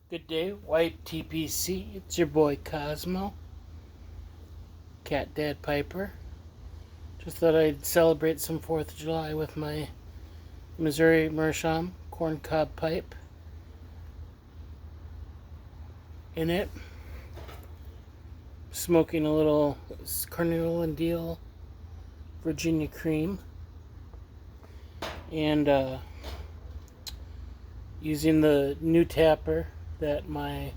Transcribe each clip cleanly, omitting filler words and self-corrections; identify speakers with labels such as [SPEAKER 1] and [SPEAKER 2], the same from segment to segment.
[SPEAKER 1] Good day, White TPC. It's your boy Cosmo, Cat Dad Piper. Just thought I'd celebrate some 4th of July with my Missouri Meerschaum corncob pipe in it. Smoking a little Cornell and Deal Virginia cream. And using the new tapper that my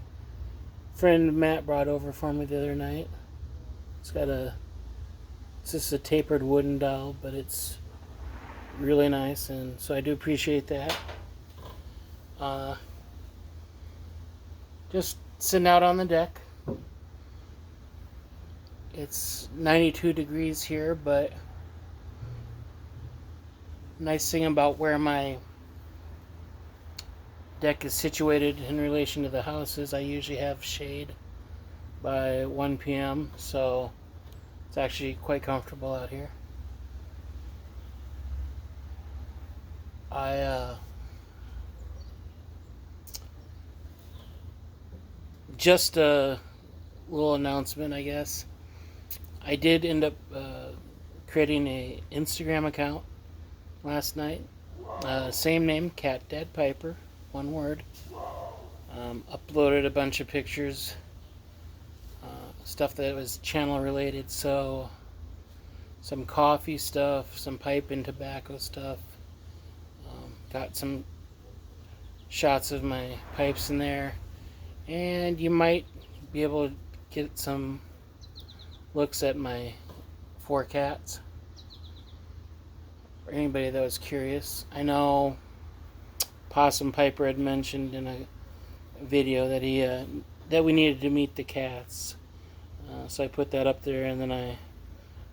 [SPEAKER 1] friend Matt brought over for me the other night. It's just a tapered wooden dowel, but it's really nice, and so I do appreciate that. Just sitting out on the deck. It's 92 degrees here, but nice thing about where my deck is situated in relation to the house is I usually have shade by 1 p.m., so it's actually quite comfortable out here. Just a little announcement, I guess. I did end up creating a Instagram account last night. Same name, Cat Dad Piper, one word. Uploaded a bunch of pictures, stuff that was channel related, so some coffee stuff, some pipe and tobacco stuff. Got some shots of my pipes in there, and you might be able to get some looks at my 4 cats. For anybody that was curious, I know Possum Piper had mentioned in a video that that we needed to meet the cats, so I put that up there, and then I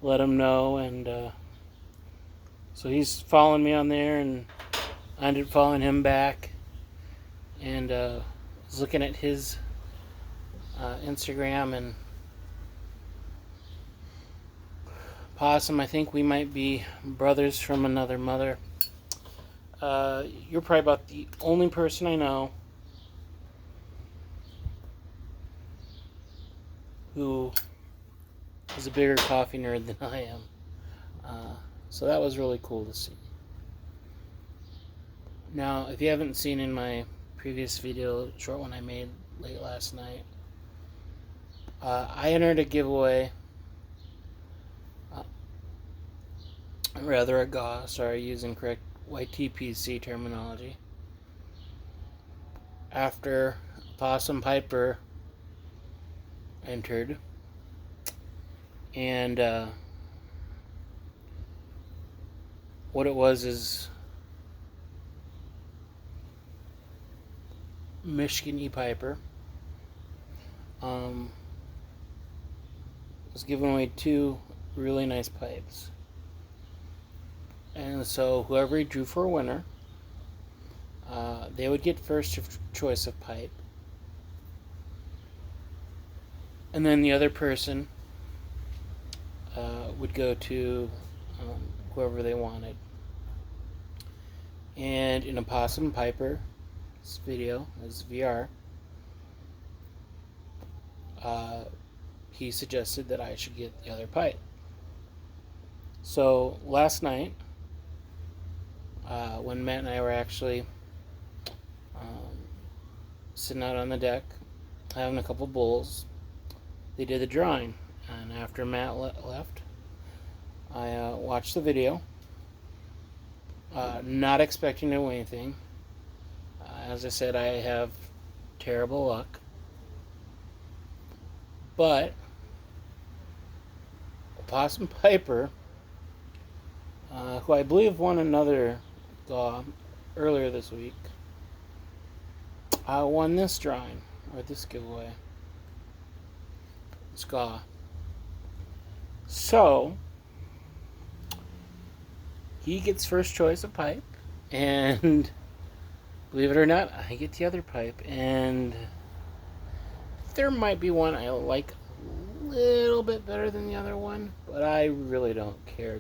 [SPEAKER 1] let him know, and so he's following me on there, and I ended up following him back, and was looking at his Instagram, and Possum, I think we might be brothers from another mother. You're probably about the only person I know who is a bigger coffee nerd than I am. So that was really cool to see. Now, if you haven't seen in my previous video, short one I made late last night, I entered a giveaway, rather a GAW, sorry, using correct YTPC terminology, after Possum Piper entered, and what it was is Michigan E. Piper was giving away 2 really nice pipes. And so whoever he drew for a winner, they would get first choice of pipe. And then the other person would go to whoever they wanted. And in a Possum Piper video, as VR, he suggested that I should get the other pipe. So last night, when Matt and I were actually sitting out on the deck having a couple bowls, they did the drawing, and after Matt left, I watched the video, not expecting to win anything. As I said, I have terrible luck, but Possum Piper, who I believe won another GAW earlier this week, won this drawing, or this giveaway, this GAW. So he gets first choice of pipe, and believe it or not, I get the other pipe, and there might be one I like a little bit better than the other one, but I really don't care.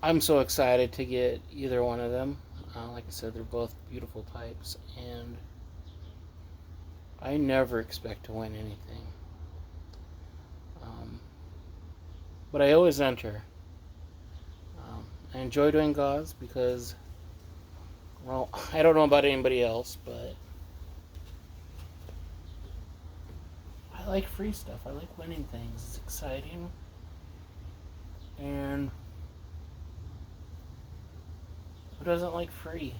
[SPEAKER 1] I'm so excited to get either one of them. Like I said, they're both beautiful types, and I never expect to win anything. But I always enter. I enjoy doing gauze because, well, I don't know about anybody else, but I like free stuff. I like winning things. It's exciting. And who doesn't like free?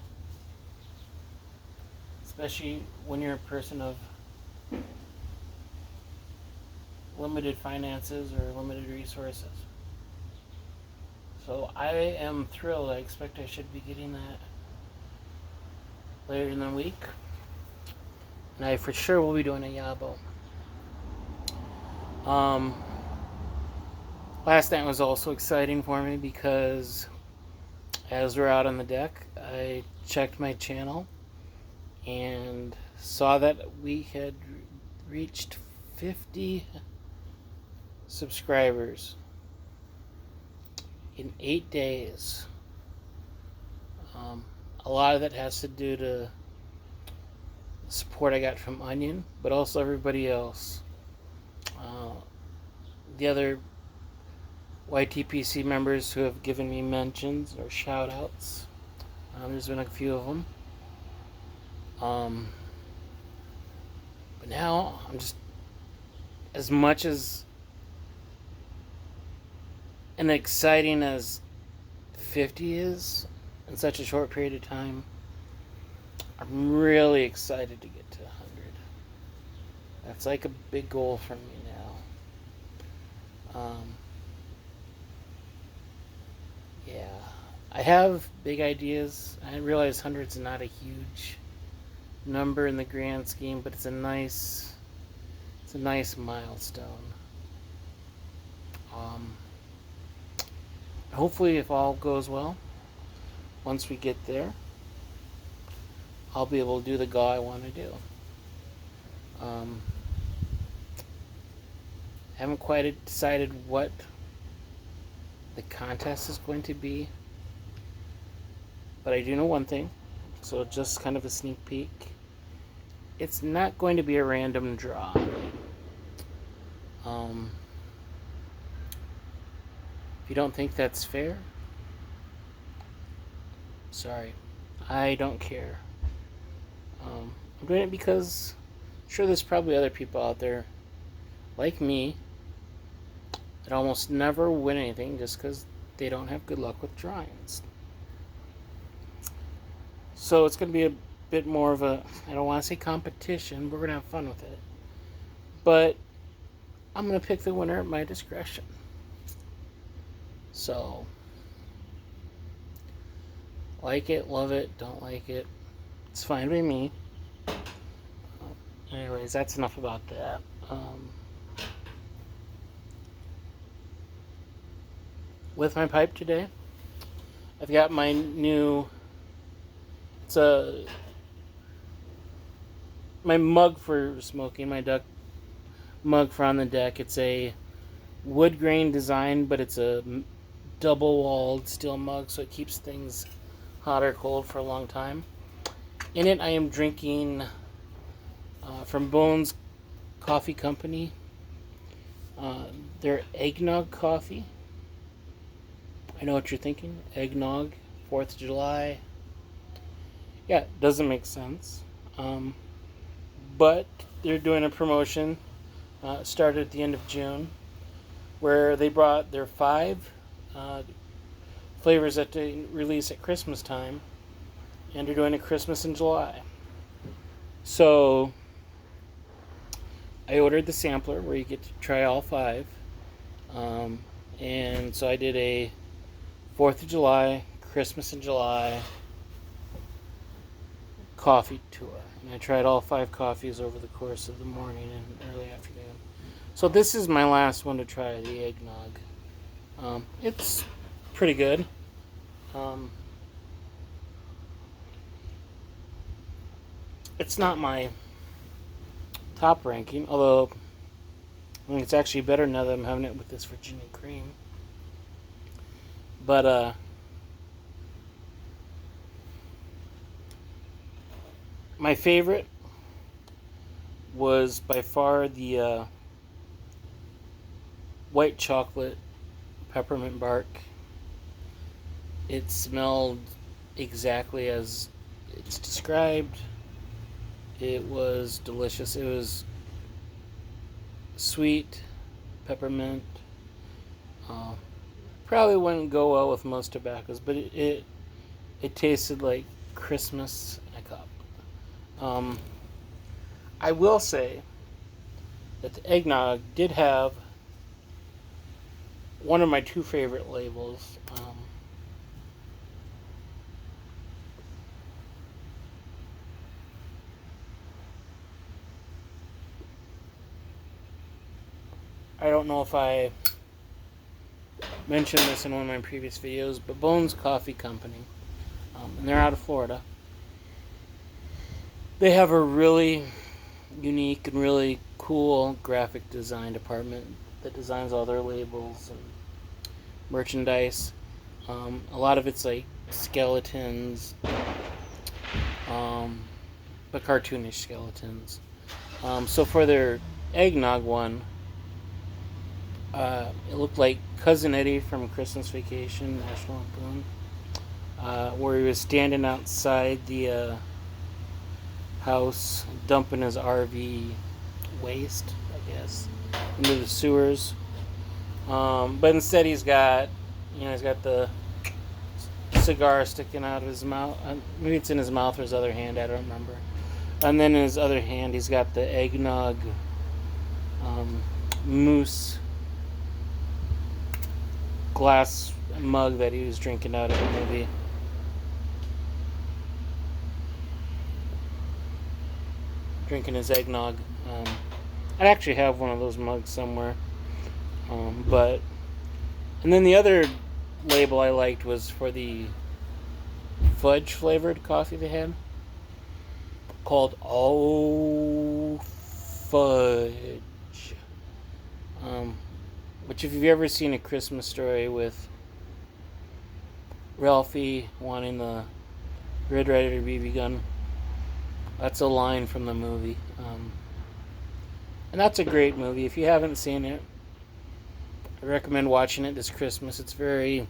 [SPEAKER 1] Especially when you're a person of limited finances or limited resources. So I am thrilled. I expect I should be getting that later in the week. And I for sure will be doing a Yabo. Last night was also exciting for me because as we're out on the deck, I checked my channel and saw that we had reached 50 subscribers in 8 days. A lot of that has to do to support I got from Onion, but also everybody else. The other YTPC members who have given me mentions or shout outs. There's been a few of them. But now I'm just, as much as and exciting as 50 is in such a short period of time, I'm really excited to get to 100. That's like a big goal for me now. Yeah, I have big ideas. I realize 100's not a huge number in the grand scheme, but it's a nice milestone. Hopefully, if all goes well, once we get there, I'll be able to do the goal I want to do. Haven't quite decided what the contest is going to be, but I do know one thing, so just kind of a sneak peek. It's not going to be a random draw. If you don't think that's fair, sorry, I don't care. I'm doing it because I'm sure there's probably other people out there like me that almost never win anything just because they don't have good luck with drawings. So it's going to be a bit more of a, I don't want to say competition, but we're going to have fun with it. But I'm going to pick the winner at my discretion. So, like it, love it, don't like it, it's fine by me. Anyways, that's enough about that. With my pipe today, I've got my new, it's my mug for smoking, my duck mug for on the deck. It's a wood grain design, but it's a double-walled steel mug, so it keeps things hot or cold for a long time. In it, I am drinking from Bones Coffee Company, their eggnog coffee. I know what you're thinking. Eggnog, 4th of July. Yeah, it doesn't make sense. But they're doing a promotion, started at the end of June, where they brought their 5 flavors that they release at Christmas time, and they're doing a Christmas in July. So I ordered the sampler where you get to try all 5, and so I did a 4th of July, Christmas in July coffee tour, and I tried all 5 coffees over the course of the morning and early afternoon. So this is my last one to try, the eggnog. It's pretty good. It's not my top ranking, although I think it's actually better now that I'm having it with this Virginia cream. But My favorite was by far the white chocolate peppermint bark. It smelled exactly as it's described. It was delicious. It was sweet, peppermint. Uh, Probably wouldn't go well with most tobaccos, but it tasted like Christmas in a cup. Um, I will say that the eggnog did have one of my two favorite labels. I don't know if I mentioned this in one of my previous videos, but Bones Coffee Company, and they're out of Florida. They have a really unique and really cool graphic design department that designs all their labels and merchandise. A lot of it's like skeletons, but cartoonish skeletons. So for their eggnog one, it looked like Cousin Eddie from Christmas Vacation, National Lampoon, where he was standing outside the house, dumping his RV waste, I guess, into the sewers. But instead, he's got the cigar sticking out of his mouth. Maybe it's in his mouth or his other hand. I don't remember. And then in his other hand, he's got the eggnog mousse glass mug that he was drinking out of the movie. Drinking his eggnog. I actually have one of those mugs somewhere. And then the other label I liked was for the fudge flavored coffee they had, called Oh Fudge. Which, if you've ever seen A Christmas Story with Ralphie wanting the Red Ryder BB gun, that's a line from the movie. And that's a great movie. If you haven't seen it, I recommend watching it this Christmas. It's very,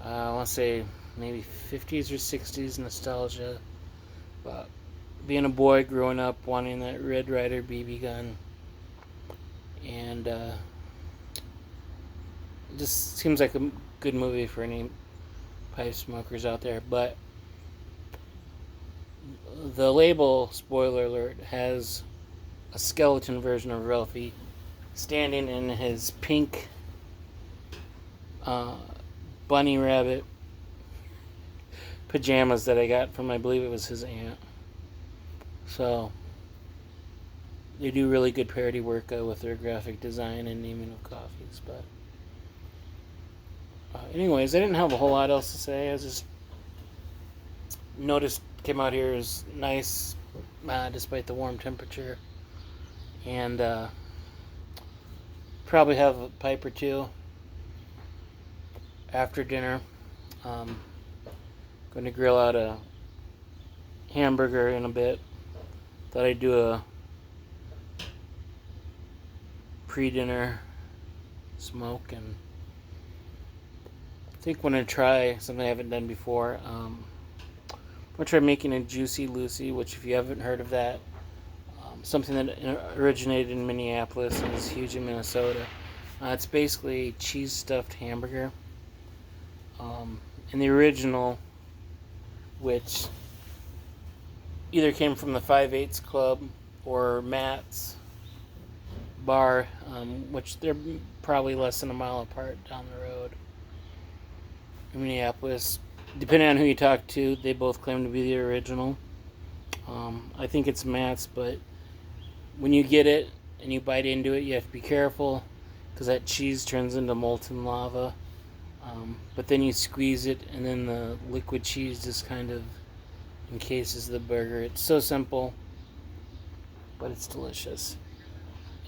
[SPEAKER 1] I want to say, maybe 50s or 60s nostalgia. About being a boy growing up wanting that Red Ryder BB gun. And it just seems like a good movie for any pipe smokers out there. But the label, spoiler alert, has a skeleton version of Ralphie standing in his pink bunny rabbit pajamas that I got from, I believe it was his aunt. So they do really good parody work with their graphic design and naming of coffees. But anyways, I didn't have a whole lot else to say. I just noticed came out here is nice despite the warm temperature, and probably have a pipe or two after dinner. Going to grill out a hamburger in a bit. Thought I'd do a pre-dinner smoke, and I think I'm going to try something I haven't done before. I'm going to try making a Juicy Lucy, which, if you haven't heard of that, something that originated in Minneapolis and is huge in Minnesota. It's basically a cheese-stuffed hamburger. And the original, which either came from the 5/8 Club or Matt's Bar, which they're probably less than a mile apart down the road in Minneapolis. Depending on who you talk to, they both claim to be the original. I think it's Matt's, but when you get it and you bite into it, you have to be careful because that cheese turns into molten lava. But then you squeeze it, and then the liquid cheese just kind of encases the burger. It's so simple, but it's delicious.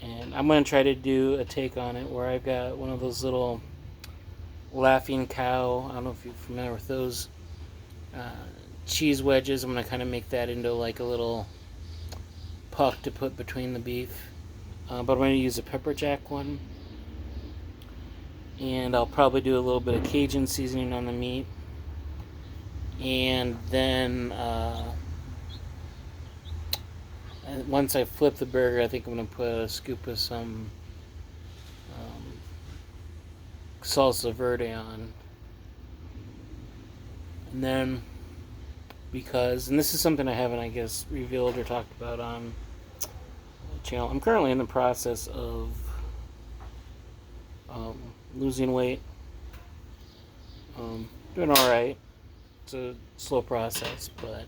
[SPEAKER 1] And I'm going to try to do a take on it where I've got one of those little laughing cow, I don't know if you're familiar with those, cheese wedges. I'm going to kind of make that into like a little puck to put between the beef. But I'm going to use a pepper jack one. And I'll probably do a little bit of Cajun seasoning on the meat. And then once I flip the burger, I think I'm going to put a scoop of some salsa verde on. And then, and this is something I haven't, I guess, revealed or talked about on the channel, I'm currently in the process of losing weight. Doing alright. It's a slow process, but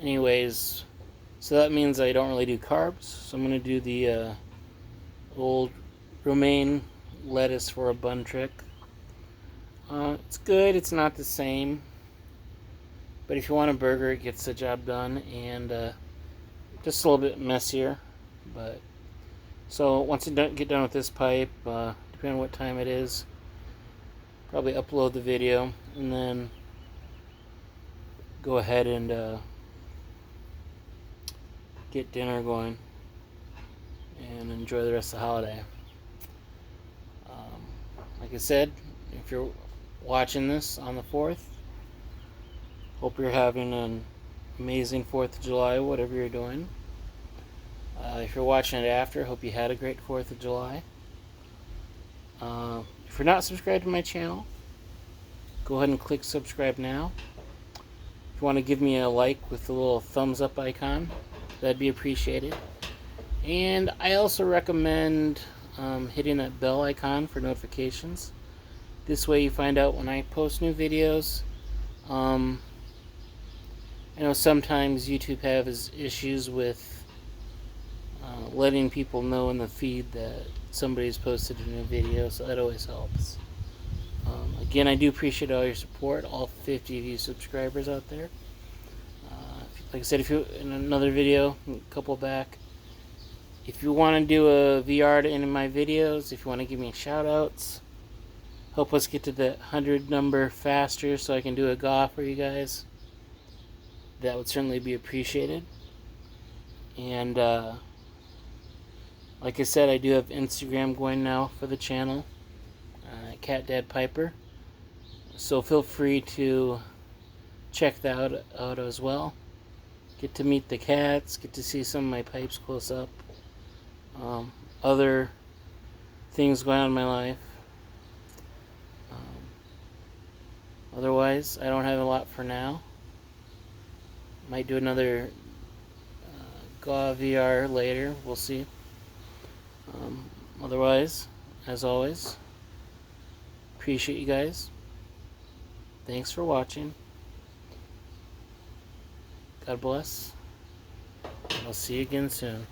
[SPEAKER 1] anyways, so that means I don't really do carbs. So I'm going to do the old romaine lettuce for a bun trick. It's good. It's not the same, but if you want a burger, it gets the job done, and just a little bit messier. But so once I get done with this pipe, depending on what time it is, probably upload the video and then go ahead and get dinner going and enjoy the rest of the holiday. Like I said, if you're watching this on the 4th, hope you're having an amazing 4th of July, whatever you're doing. If you're watching it after, hope you had a great 4th of July. If you're not subscribed to my channel, go ahead and click subscribe now. If you want to give me a like with the little thumbs up icon, that'd be appreciated. And I also recommend hitting that bell icon for notifications. This way you find out when I post new videos. I know sometimes YouTube has issues with letting people know in the feed that somebody's posted a new video, so that always helps. Again, I do appreciate all your support, all 50 of you subscribers out there. Like I said, if you in another video, a couple back, if you want to do a VR to any of my videos, if you want to give me shout outs, help us get to the 100 number faster so I can do a GA for you guys, that would certainly be appreciated. And like I said, I do have Instagram going now for the channel, Cat Dad Piper, so feel free to check that out as well. Get to meet the cats, get to see some of my pipes close up, other things going on in my life. Otherwise, I don't have a lot for now. Might do another GA VR later, we'll see. Otherwise, as always, appreciate you guys. Thanks for watching. God bless. I'll see you again soon.